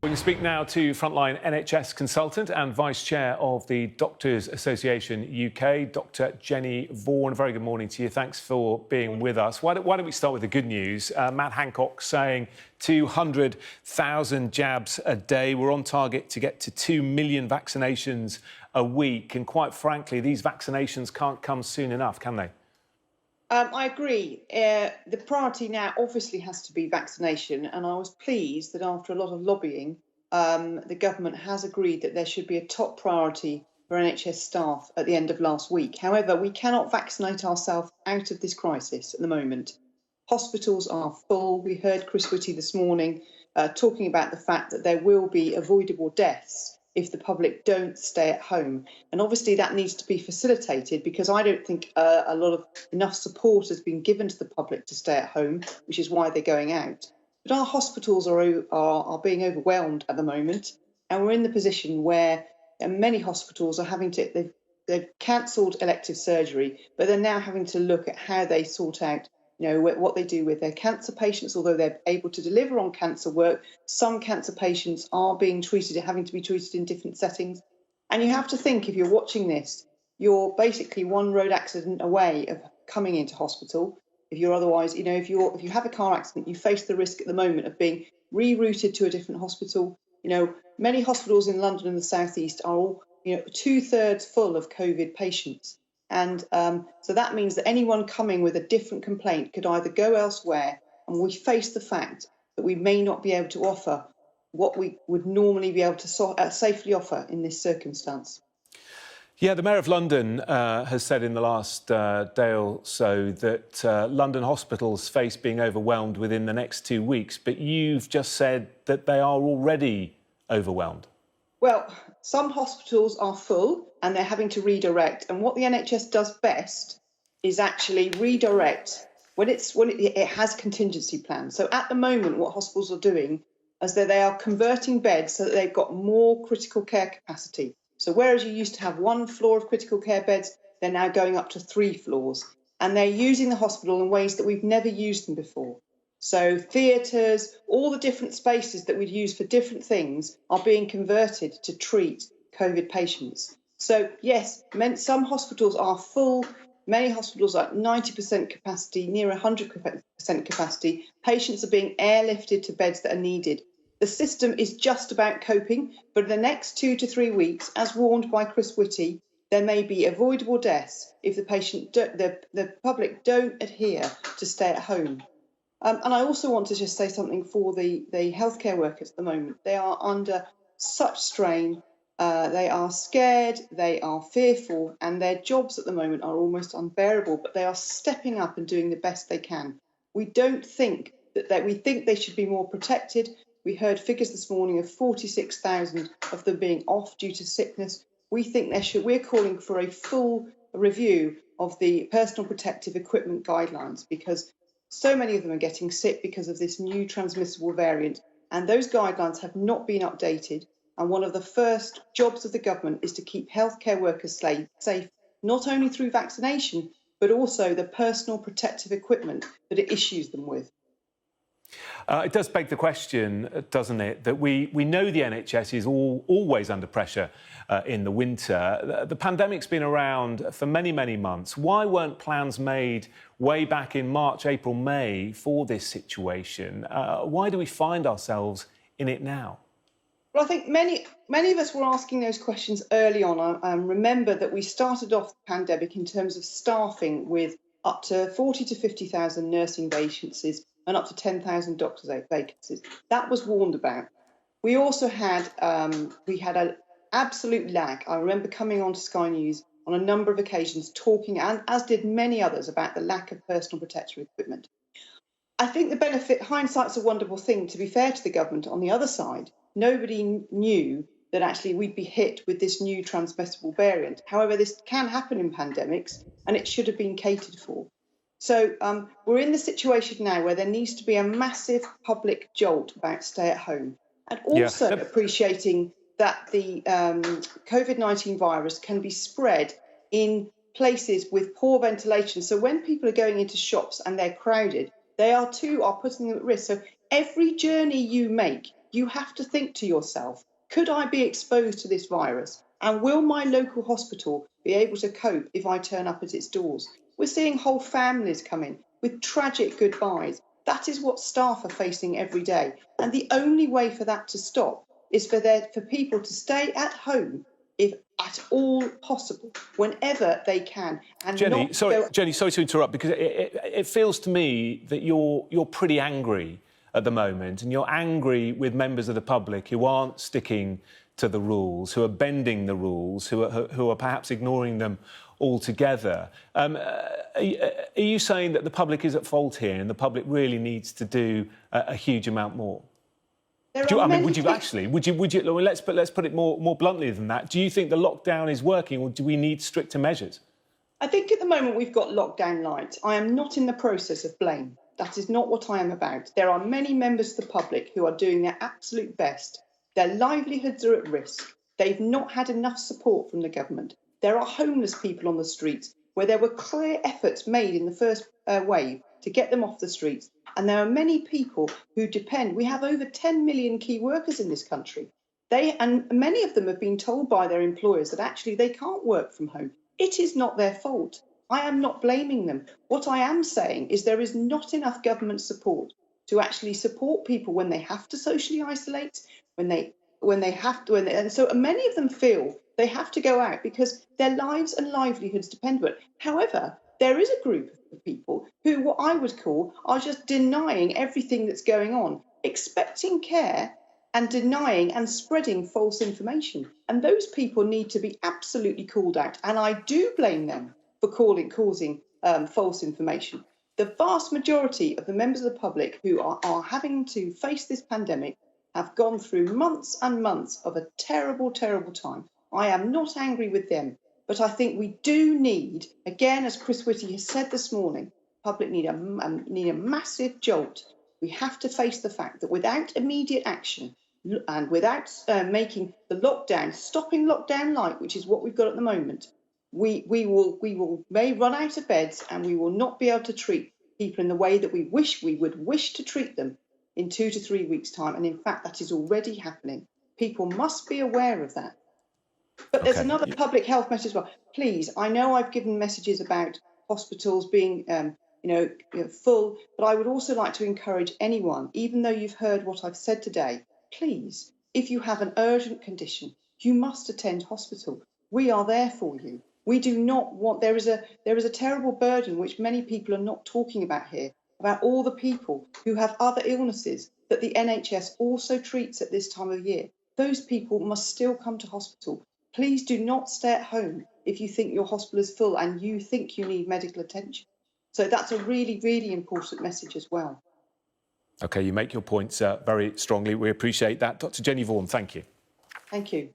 We can speak now to frontline NHS consultant and Vice Chair of the Doctors Association UK, Dr Jenny Vaughan. Very good morning to you. Thanks for being with us. Why don't we start with the good news? Matt Hancock saying 200,000 jabs a day. We're on target to get to 2 million vaccinations a week. And quite frankly, these vaccinations can't come soon enough, can they? I agree. The priority now obviously has to be vaccination, and I was pleased that after a lot of lobbying, the government has agreed that there should be a top priority for NHS staff at the end of last week. However, we cannot vaccinate ourselves out of this crisis at the moment. Hospitals are full. We heard Chris Whitty this morning talking about the fact that there will be avoidable deaths if the public don't stay at home. And obviously that needs to be facilitated, because I don't think enough support has been given to the public to stay at home, which is why they're going out. But our hospitals are being overwhelmed at the moment, and we're in the position where many hospitals are having to, they've cancelled elective surgery, but they're now having to look at how they sort out what they do with their cancer patients. Although they're able to deliver on cancer work, some cancer patients are being treated, having to be treated in different settings. And you have to think, if you're watching this, you're basically one road accident away of coming into hospital. If you're otherwise, if you have a car accident, you face the risk at the moment of being rerouted to a different hospital. Many hospitals in London and the South East are all, 2/3 full of COVID patients. And so that means that anyone coming with a different complaint could either go elsewhere, and we face the fact that we may not be able to offer what we would normally be able to safely offer in this circumstance. Yeah, the Mayor of London has said in the last day or so that London hospitals face being overwhelmed within the next 2 weeks, but you've just said that they are already overwhelmed. Well, some hospitals are full and they're having to redirect. And what the NHS does best is actually redirect when it has contingency plans. So at the moment, what hospitals are doing is that they are converting beds so that they've got more critical care capacity. So whereas you used to have 1 floor of critical care beds, they're now going up to 3 floors. And they're using the hospital in ways that we've never used them before. So theatres, all the different spaces that we'd use for different things are being converted to treat COVID patients. So yes, some hospitals are full. Many hospitals are at 90% capacity, near 100% capacity. Patients are being airlifted to beds that are needed. The system is just about coping, but in the next 2 to 3 weeks, as warned by Chris Whitty, there may be avoidable deaths if the public don't adhere to stay at home. And I also want to just say something for the healthcare workers at the moment. They are under such strain. They are scared, they are fearful, and their jobs at the moment are almost unbearable, but they are stepping up and doing the best they can. We think they should be more protected. We heard figures this morning of 46,000 of them being off due to sickness. We're calling for a full review of the personal protective equipment guidelines, because so many of them are getting sick because of this new transmissible variant, and those guidelines have not been updated. And one of the first jobs of the government is to keep healthcare workers safe, not only through vaccination, but also the personal protective equipment that it issues them with. It does beg the question, doesn't it, that we know the NHS is always under pressure in the winter. The pandemic's been around for many, many months. Why weren't plans made way back in March, April, May for this situation? Why do we find ourselves in it now? Well, I think many of us were asking those questions early on. Remember that we started off the pandemic in terms of staffing with up to 40 to 50,000 nursing vacancies and up to 10,000 doctors' vacancies. That was warned about. We also had an absolute lack. I remember coming on to Sky News on a number of occasions talking, and as did many others, about the lack of personal protective equipment. I think hindsight's a wonderful thing. To be fair to the government, on the other side, nobody knew that actually we'd be hit with this new transmissible variant. However, this can happen in pandemics, and it should have been catered for. So we're in the situation now where there needs to be a massive public jolt about stay at home, and also appreciating that the COVID-19 virus can be spread in places with poor ventilation. So when people are going into shops and they're crowded, they are putting them at risk. So every journey you make you have to think to yourself, could I be exposed to this virus? And will my local hospital be able to cope if I turn up at its doors? We're seeing whole families come in with tragic goodbyes. That is what staff are facing every day. And the only way for that to stop is for people to stay at home if at all possible, whenever they can. And Jenny, Jenny, sorry to interrupt, because it feels to me that you're pretty angry at the moment, and you're angry with members of the public who aren't sticking to the rules, who are bending the rules, who are perhaps ignoring them altogether. Are you saying that the public is at fault here and the public really needs to do a huge amount more? Let's put it more bluntly than that. Do you think the lockdown is working, or do we need stricter measures? I think at the moment we've got lockdown light. I am not in the process of blame. That is not what I am about. There are many members of the public who are doing their absolute best. Their livelihoods are at risk. They've not had enough support from the government. There are homeless people on the streets where there were clear efforts made in the first wave to get them off the streets. And there are many people who depend. We have over 10 million key workers in this country. And many of them have been told by their employers that actually they can't work from home. It is not their fault. I am not blaming them. What I am saying is there is not enough government support to actually support people when they have to socially isolate, and so many of them feel they have to go out because their lives and livelihoods depend on it. However, there is a group of people who, what I would call, are just denying everything that's going on, expecting care and denying and spreading false information. And those people need to be absolutely called out. And I do blame them for causing false information. The vast majority of the members of the public who are having to face this pandemic have gone through months and months of a terrible, terrible time. I am not angry with them, but I think we do need, again, as Chris Whitty has said this morning, public need a massive jolt. We have to face the fact that without immediate action and without making the stopping lockdown light, which is what we've got at the moment, we may run out of beds and we will not be able to treat people in the way that we would wish to treat them in 2 to 3 weeks' time. And in fact, that is already happening. People must be aware of that. But there's another public health message as well. Please, I know I've given messages about hospitals being full, but I would also like to encourage anyone, even though you've heard what I've said today, please, if you have an urgent condition, you must attend hospital. We are there for you. We do not want, there is a terrible burden which many people are not talking about here, about all the people who have other illnesses that the NHS also treats at this time of year. Those people must still come to hospital. Please do not stay at home if you think your hospital is full and you think you need medical attention. So that's a really, really important message as well. OK, you make your points very strongly. We appreciate that. Dr. Jenny Vaughan, thank you. Thank you.